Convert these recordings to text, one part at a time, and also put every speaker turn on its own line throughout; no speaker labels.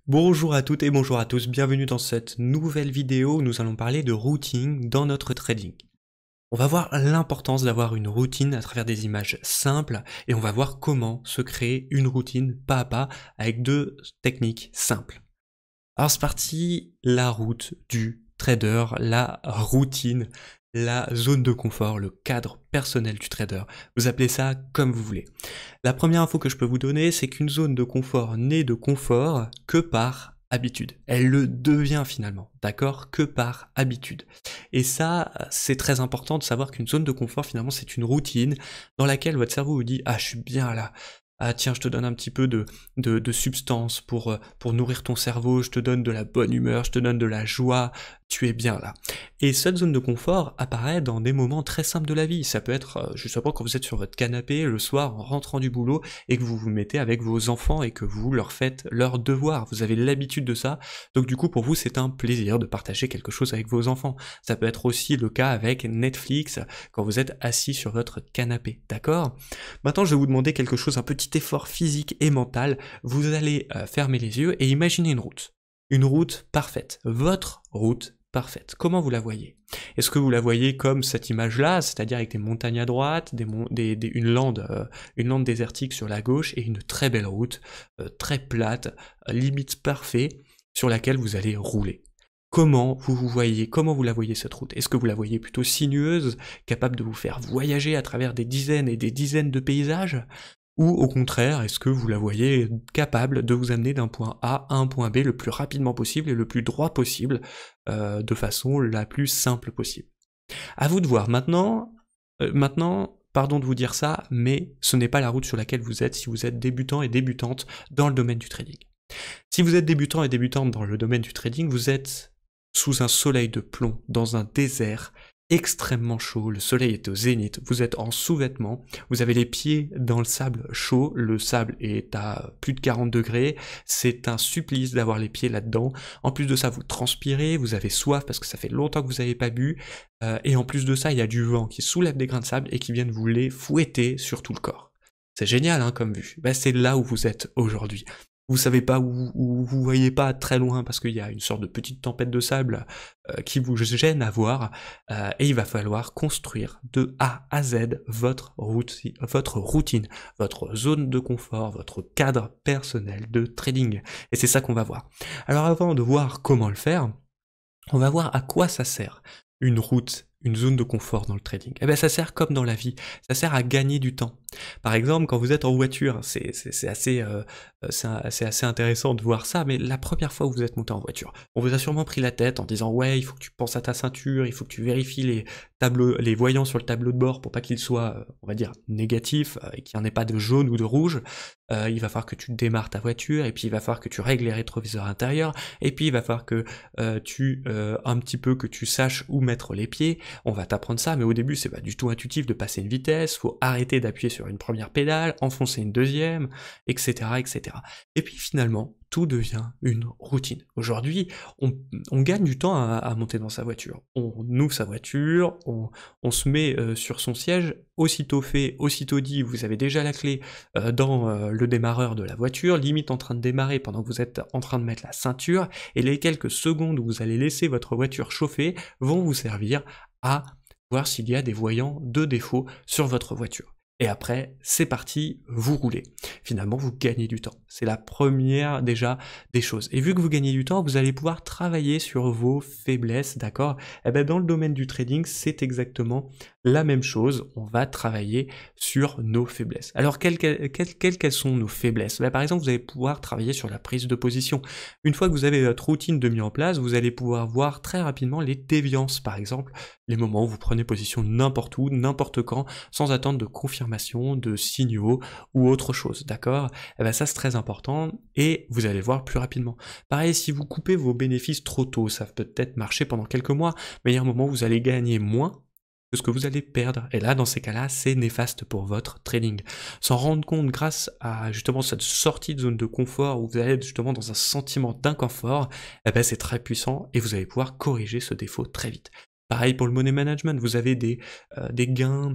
Bonjour à toutes et bonjour à tous, bienvenue dans cette nouvelle vidéo où nous allons parler de routing dans notre trading. On va voir l'importance d'avoir une routine à travers des images simples et on va voir comment se créer une routine pas à pas avec deux techniques simples. Alors c'est parti, la route du trader, la routine, la zone de confort, le cadre personnel du trader. Vous appelez ça comme vous voulez. La première info que je peux vous donner, c'est qu'une zone de confort n'est de confort que par habitude. Elle le devient finalement, d'accord? Que par habitude. Et ça, c'est très important de savoir qu'une zone de confort, finalement, c'est une routine dans laquelle votre cerveau vous dit « Ah, je suis bien là. Ah tiens, je te donne un petit peu de substance pour nourrir ton cerveau, je te donne de la bonne humeur, je te donne de la joie, tu es bien là. » Et cette zone de confort apparaît dans des moments très simples de la vie. Ça peut être justement quand vous êtes sur votre canapé le soir en rentrant du boulot et que vous vous mettez avec vos enfants et que vous leur faites leurs devoirs. Vous avez l'habitude de ça, donc du coup pour vous c'est un plaisir de partager quelque chose avec vos enfants. Ça peut être aussi le cas avec Netflix quand vous êtes assis sur votre canapé, d'accord? Maintenant je vais vous demander quelque chose, un petit effort physique et mental. Vous allez fermer les yeux et imaginer une route. Une route parfaite, votre route parfaite. Comment vous la voyez? Est-ce que vous la voyez comme cette image-là, c'est-à-dire avec des montagnes à droite, une lande désertique sur la gauche et une très belle route, très plate, limite parfait, sur laquelle vous allez rouler? Comment vous la voyez cette route? Est-ce que vous la voyez plutôt sinueuse, capable de vous faire voyager à travers des dizaines et des dizaines de paysages? Ou au contraire, est-ce que vous la voyez capable de vous amener d'un point A à un point B le plus rapidement possible et le plus droit possible, de façon la plus simple possible? À vous de voir. Maintenant, pardon de vous dire ça, mais ce n'est pas la route sur laquelle vous êtes si vous êtes débutant et débutante dans le domaine du trading. Si vous êtes débutant et débutante dans le domaine du trading, vous êtes sous un soleil de plomb, dans un désert extrêmement chaud, le soleil est au zénith, vous êtes en sous-vêtements, vous avez les pieds dans le sable chaud, le sable est à plus de 40 degrés, c'est un supplice d'avoir les pieds là-dedans. En plus de ça, vous transpirez, vous avez soif parce que ça fait longtemps que vous n'avez pas bu, et en plus de ça, il y a du vent qui soulève des grains de sable et qui viennent vous les fouetter sur tout le corps. C'est génial hein, comme vue. Ben, c'est là où vous êtes aujourd'hui. Vous savez pas où vous voyez pas très loin parce qu'il y a une sorte de petite tempête de sable qui vous gêne à voir, et il va falloir construire de A à Z votre routine, votre zone de confort, votre cadre personnel de trading. Et c'est ça qu'on va voir. Alors avant de voir comment le faire, on va voir à quoi ça sert une route, une zone de confort dans le trading. Eh bien ça sert comme dans la vie, ça sert à gagner du temps. Par exemple, quand vous êtes en voiture, c'est assez intéressant de voir ça, mais la première fois où vous êtes monté en voiture, on vous a sûrement pris la tête en disant « Ouais, il faut que tu penses à ta ceinture, il faut que tu vérifies les voyants sur le tableau de bord pour pas qu'ils soient, on va dire, négatifs, et qu'il n'y en ait pas de jaune ou de rouge. Il va falloir que tu démarres ta voiture, et puis il va falloir que tu règles les rétroviseurs intérieurs, et puis il va falloir que tu saches où mettre les pieds. On va t'apprendre ça, mais au début c'est pas du tout intuitif de passer une vitesse, faut arrêter d'appuyer sur une première pédale, enfoncer une deuxième, etc., etc. Et puis finalement, tout devient une routine. Aujourd'hui, on gagne du temps à monter dans sa voiture. On ouvre sa voiture, on se met sur son siège, aussitôt fait, aussitôt dit, vous avez déjà la clé dans le démarreur de la voiture, limite en train de démarrer pendant que vous êtes en train de mettre la ceinture, et les quelques secondes où vous allez laisser votre voiture chauffer vont vous servir à voir s'il y a des voyants de défaut sur votre voiture. Et après, c'est parti, vous roulez. Finalement, vous gagnez du temps. C'est la première déjà des choses. Et vu que vous gagnez du temps, vous allez pouvoir travailler sur vos faiblesses, d'accord? Eh ben, dans le domaine du trading, c'est exactement la même chose. On va travailler sur nos faiblesses. Alors, quelles sont nos faiblesses? Ben, par exemple, vous allez pouvoir travailler sur la prise de position. Une fois que vous avez votre routine de mise en place, vous allez pouvoir voir très rapidement les déviances, par exemple, les moments où vous prenez position n'importe où, n'importe quand, sans attendre de confirmation, de signaux ou autre chose, d'accord? Eh ben ça c'est très important et vous allez le voir plus rapidement. Pareil, si vous coupez vos bénéfices trop tôt, ça peut peut-être marcher pendant quelques mois, mais il y a un moment où vous allez gagner moins que ce que vous allez perdre. Et là, dans ces cas-là, c'est néfaste pour votre trading. S'en rendre compte grâce à justement cette sortie de zone de confort où vous allez être justement dans un sentiment d'inconfort, eh ben c'est très puissant et vous allez pouvoir corriger ce défaut très vite. Pareil pour le money management, vous avez des gains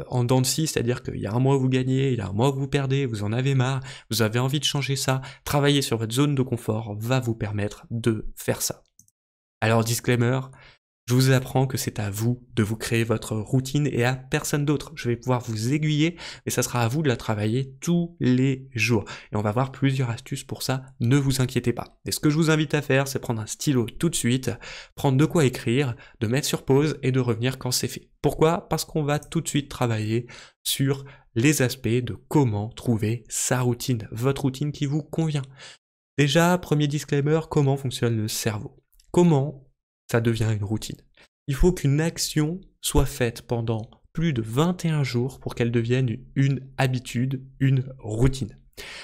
en dents de scie, c'est-à-dire qu'il y a un mois vous gagnez, il y a un mois que vous perdez, vous en avez marre, vous avez envie de changer ça. Travailler sur votre zone de confort va vous permettre de faire ça. Alors disclaimer, je vous apprends que c'est à vous de vous créer votre routine et à personne d'autre. Je vais pouvoir vous aiguiller, mais ça sera à vous de la travailler tous les jours. Et on va voir plusieurs astuces pour ça, ne vous inquiétez pas. Et ce que je vous invite à faire, c'est prendre un stylo tout de suite, prendre de quoi écrire, de mettre sur pause et de revenir quand c'est fait. Pourquoi? Parce qu'on va tout de suite travailler sur les aspects de comment trouver sa routine, votre routine qui vous convient. Déjà, premier disclaimer, comment fonctionne le cerveau? Comment ça devient une routine? Il faut qu'une action soit faite pendant plus de 21 jours pour qu'elle devienne une habitude, une routine.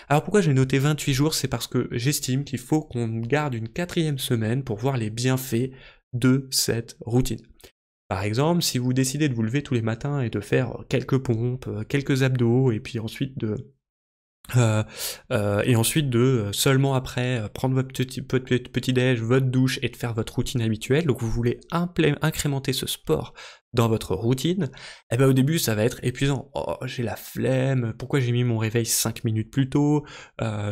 Alors pourquoi j'ai noté 28 jours? C'est parce que j'estime qu'il faut qu'on garde une 4e semaine pour voir les bienfaits de cette routine. Par exemple, si vous décidez de vous lever tous les matins et de faire quelques pompes, quelques abdos, et puis ensuite de seulement après prendre votre petit-déj, votre douche et de faire votre routine habituelle, donc vous voulez incrémenter ce sport dans votre routine, et ben au début ça va être épuisant. Oh, j'ai la flemme, pourquoi j'ai mis mon réveil 5 minutes plus tôt,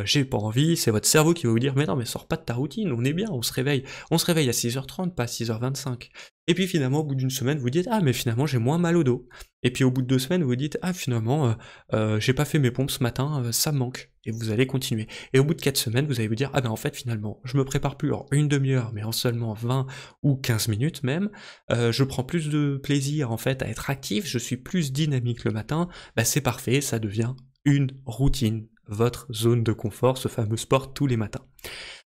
j'ai pas envie, c'est votre cerveau qui va vous dire mais non mais sors pas de ta routine, on est bien, on se réveille à 6h30, pas à 6h25. Et puis finalement au bout d'une semaine vous dites ah mais finalement j'ai moins mal au dos. Et puis au bout de 2 semaines vous dites ah finalement j'ai pas fait mes pompes ce matin, ça me manque. Et vous allez continuer. Et au bout de 4 semaines vous allez vous dire ah ben en fait finalement je me prépare plus en une demi-heure mais en seulement 20 ou 15 minutes même, je prends plus de plaisir en fait à être actif, je suis plus dynamique le matin, bah c'est parfait, ça devient une routine, votre zone de confort, ce fameux sport tous les matins.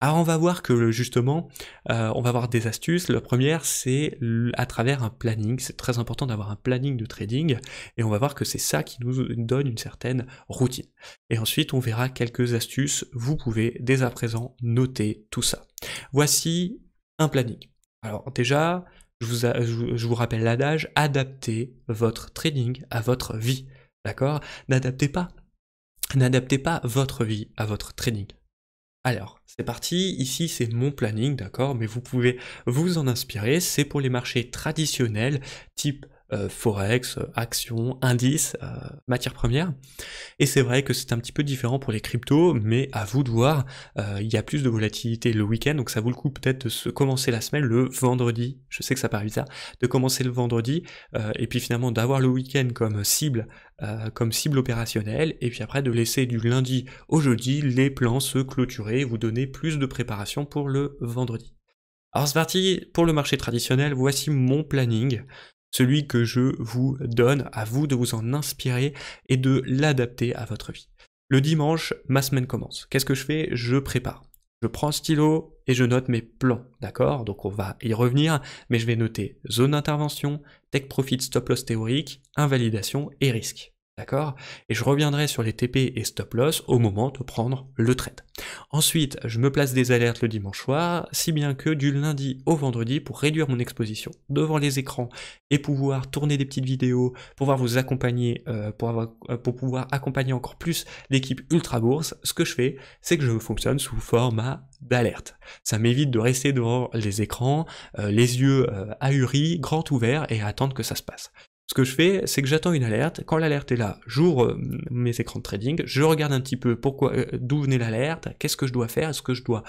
Alors on va voir que justement, on va voir des astuces. La première, c'est à travers un planning. C'est très important d'avoir un planning de trading, et on va voir que c'est ça qui nous donne une certaine routine. Et ensuite, on verra quelques astuces. Vous pouvez dès à présent noter tout ça. Voici un planning. Alors déjà, je vous rappelle l'adage, adaptez votre trading à votre vie. D'accord? N'adaptez pas votre vie à votre trading. Alors, c'est parti, ici c'est mon planning, d'accord, mais vous pouvez vous en inspirer, c'est pour les marchés traditionnels, type Forex, actions, indices, matières premières, et c'est vrai que c'est un petit peu différent pour les cryptos, mais à vous de voir, il y a plus de volatilité le week-end, donc ça vaut le coup peut-être de commencer la semaine le vendredi, je sais que ça paraît bizarre, de commencer le vendredi, et puis finalement d'avoir le week-end comme cible opérationnelle, et puis après de laisser du lundi au jeudi les plans se clôturer, vous donner plus de préparation pour le vendredi. Alors c'est parti, pour le marché traditionnel, voici mon planning, celui que je vous donne, à vous de vous en inspirer et de l'adapter à votre vie. Le dimanche, ma semaine commence. Qu'est-ce que je fais? Je prépare. Je prends un stylo et je note mes plans, d'accord? Donc on va y revenir, mais je vais noter zone d'intervention, take profit, stop loss théorique, invalidation et risque. D'accord? Et je reviendrai sur les TP et stop loss au moment de prendre le trade. Ensuite, je me place des alertes le dimanche soir, si bien que du lundi au vendredi, pour réduire mon exposition devant les écrans et pouvoir tourner des petites vidéos, pouvoir vous accompagner, pour pouvoir accompagner encore plus l'équipe Ultra Bourse, ce que je fais, c'est que je fonctionne sous format d'alerte. Ça m'évite de rester devant les écrans, les yeux ahuris, grands ouverts, et attendre que ça se passe. Ce que je fais, c'est que j'attends une alerte. Quand l'alerte est là, j'ouvre mes écrans de trading, je regarde un petit peu d'où venait l'alerte, qu'est-ce que je dois faire, est-ce que je dois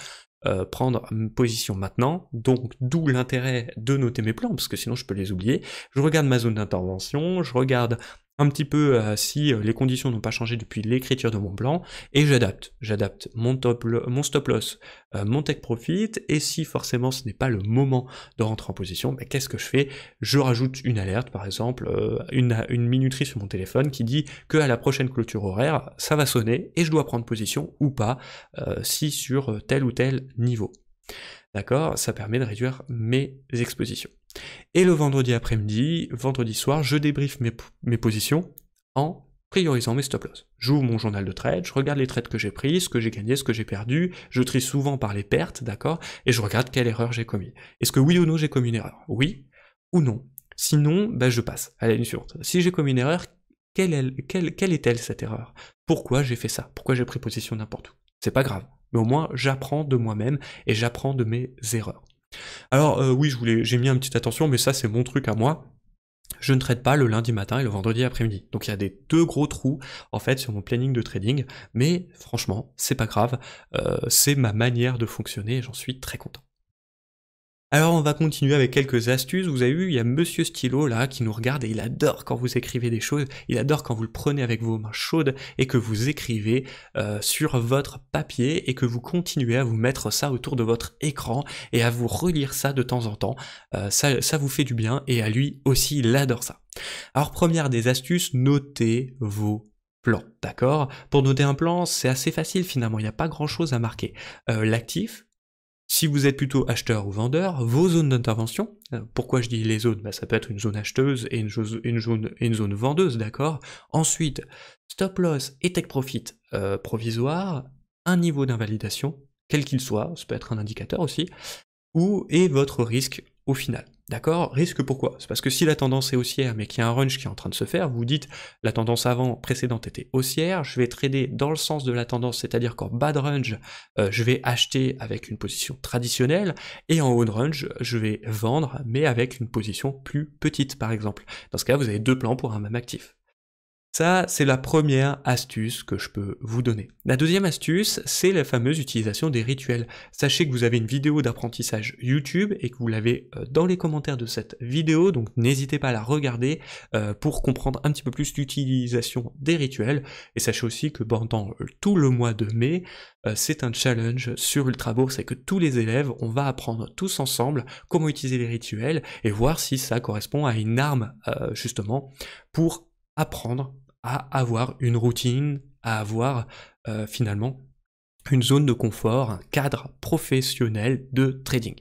prendre une position maintenant, donc d'où l'intérêt de noter mes plans, parce que sinon je peux les oublier. Je regarde ma zone d'intervention, je regarde un petit peu si les conditions n'ont pas changé depuis l'écriture de mon plan, et j'adapte mon stop loss, mon take profit, et si forcément ce n'est pas le moment de rentrer en position, ben, qu'est-ce que je fais? Je rajoute une alerte, par exemple, une minuterie sur mon téléphone qui dit que à la prochaine clôture horaire, ça va sonner, et je dois prendre position ou pas, si sur tel ou tel niveau. D'accord? Ça permet de réduire mes expositions. Et le vendredi après-midi, vendredi soir, je débriefe mes positions en priorisant mes stop-loss. J'ouvre mon journal de trade, je regarde les trades que j'ai pris, ce que j'ai gagné, ce que j'ai perdu, je trie souvent par les pertes, d'accord? Et je regarde quelle erreur j'ai commis. Est-ce que oui ou non j'ai commis une erreur? Oui ou non? Sinon, ben je passe à la ligne suivante. Si j'ai commis une erreur, quelle est-elle cette erreur? Pourquoi j'ai fait ça? Pourquoi j'ai pris position n'importe où? C'est pas grave, mais au moins j'apprends de moi-même et j'apprends de mes erreurs. Alors oui, j'ai mis un petit attention, mais ça c'est mon truc à moi. Je ne trade pas le lundi matin et le vendredi après-midi. Donc il y a des deux gros trous en fait sur mon planning de trading, mais franchement, c'est pas grave, c'est ma manière de fonctionner et j'en suis très content. Alors on va continuer avec quelques astuces. Vous avez vu, il y a Monsieur Stylo là qui nous regarde et il adore quand vous écrivez des choses, il adore quand vous le prenez avec vos mains chaudes et que vous écrivez sur votre papier et que vous continuez à vous mettre ça autour de votre écran et à vous relire ça de temps en temps. Ça vous fait du bien et à lui aussi il adore ça. Alors première des astuces, notez vos plans, d'accord? Pour noter un plan, c'est assez facile finalement, il n'y a pas grand chose à marquer. L'actif, si vous êtes plutôt acheteur ou vendeur, vos zones d'intervention, pourquoi je dis les zones? Bah, ça peut être une zone acheteuse et une zone vendeuse, d'accord? Ensuite, stop loss et take profit provisoire, un niveau d'invalidation, quel qu'il soit, ça peut être un indicateur aussi, et votre risque au final. D'accord? Risque pourquoi? C'est parce que si la tendance est haussière mais qu'il y a un range qui est en train de se faire, vous dites la tendance précédente était haussière, je vais trader dans le sens de la tendance, c'est-à-dire qu'en bas de range, je vais acheter avec une position traditionnelle, et en haut de range, je vais vendre, mais avec une position plus petite par exemple. Dans ce cas, vous avez deux plans pour un même actif. Ça, c'est la première astuce que je peux vous donner. La deuxième astuce, c'est la fameuse utilisation des rituels. Sachez que vous avez une vidéo d'apprentissage YouTube et que vous l'avez dans les commentaires de cette vidéo, donc n'hésitez pas à la regarder pour comprendre un petit peu plus l'utilisation des rituels. Et sachez aussi que pendant tout le mois de mai, c'est un challenge sur Ultrabourse et que tous les élèves, on va apprendre tous ensemble comment utiliser les rituels et voir si ça correspond à une arme justement pour apprendre à avoir une routine, à avoir finalement une zone de confort, un cadre professionnel de trading.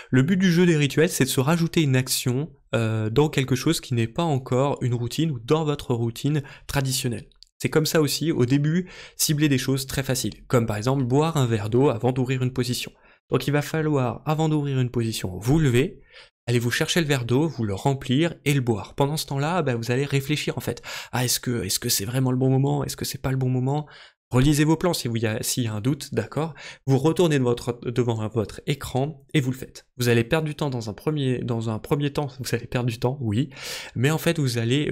Le but du jeu des rituels, c'est de se rajouter une action dans quelque chose qui n'est pas encore une routine ou dans votre routine traditionnelle. C'est comme ça aussi, au début, cibler des choses très faciles, comme par exemple boire un verre d'eau avant d'ouvrir une position. Donc il va falloir, avant d'ouvrir une position, vous lever, allez vous chercher le verre d'eau, vous le remplir et le boire. Pendant ce temps-là, bah, vous allez réfléchir en fait. Ah, est-ce que c'est vraiment le bon moment? Est-ce que c'est pas le bon moment? Relisez vos plans s'il y a un doute, d'accord? Vous retournez devant votre écran et vous le faites. Vous allez perdre du temps dans un premier temps, vous allez perdre du temps, oui, mais en fait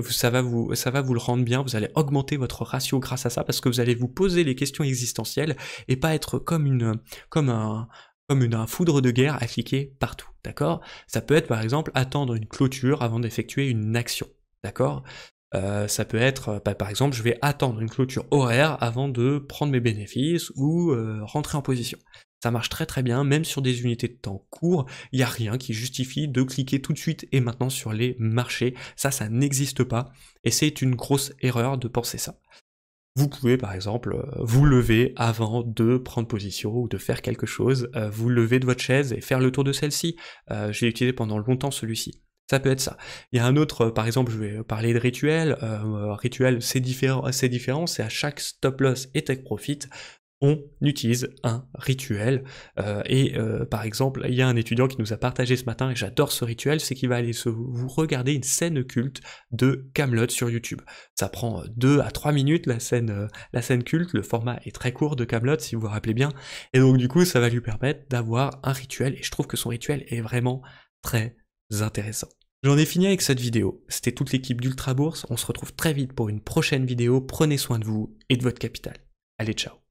ça va vous le rendre bien, vous allez augmenter votre ratio grâce à ça parce que vous allez vous poser les questions existentielles et pas être comme un foudre de guerre à cliquer partout, d'accord? Ça peut être par exemple attendre une clôture avant d'effectuer une action, d'accord? Ça peut être, par exemple, je vais attendre une clôture horaire avant de prendre mes bénéfices ou rentrer en position. Ça marche très très bien, même sur des unités de temps courts, il n'y a rien qui justifie de cliquer tout de suite et maintenant sur les marchés. Ça n'existe pas, et c'est une grosse erreur de penser ça. Vous pouvez par exemple vous lever avant de prendre position ou de faire quelque chose, vous lever de votre chaise et faire le tour de celle-ci. J'ai utilisé pendant longtemps celui-ci. Ça peut être ça. Il y a un autre, par exemple, je vais parler de rituel. Rituel, c'est différent, c'est à chaque stop loss et take profit, on utilise un rituel. Par exemple, il y a un étudiant qui nous a partagé ce matin, et j'adore ce rituel, c'est qu'il va aller vous regarder une scène culte de Kaamelott sur YouTube. Ça prend 2 à 3 minutes la scène culte, le format est très court de Kaamelott si vous vous rappelez bien, et donc du coup ça va lui permettre d'avoir un rituel, et je trouve que son rituel est vraiment très intéressant. J'en ai fini avec cette vidéo, c'était toute l'équipe d'Ultrabourse, on se retrouve très vite pour une prochaine vidéo, prenez soin de vous et de votre capital. Allez, ciao.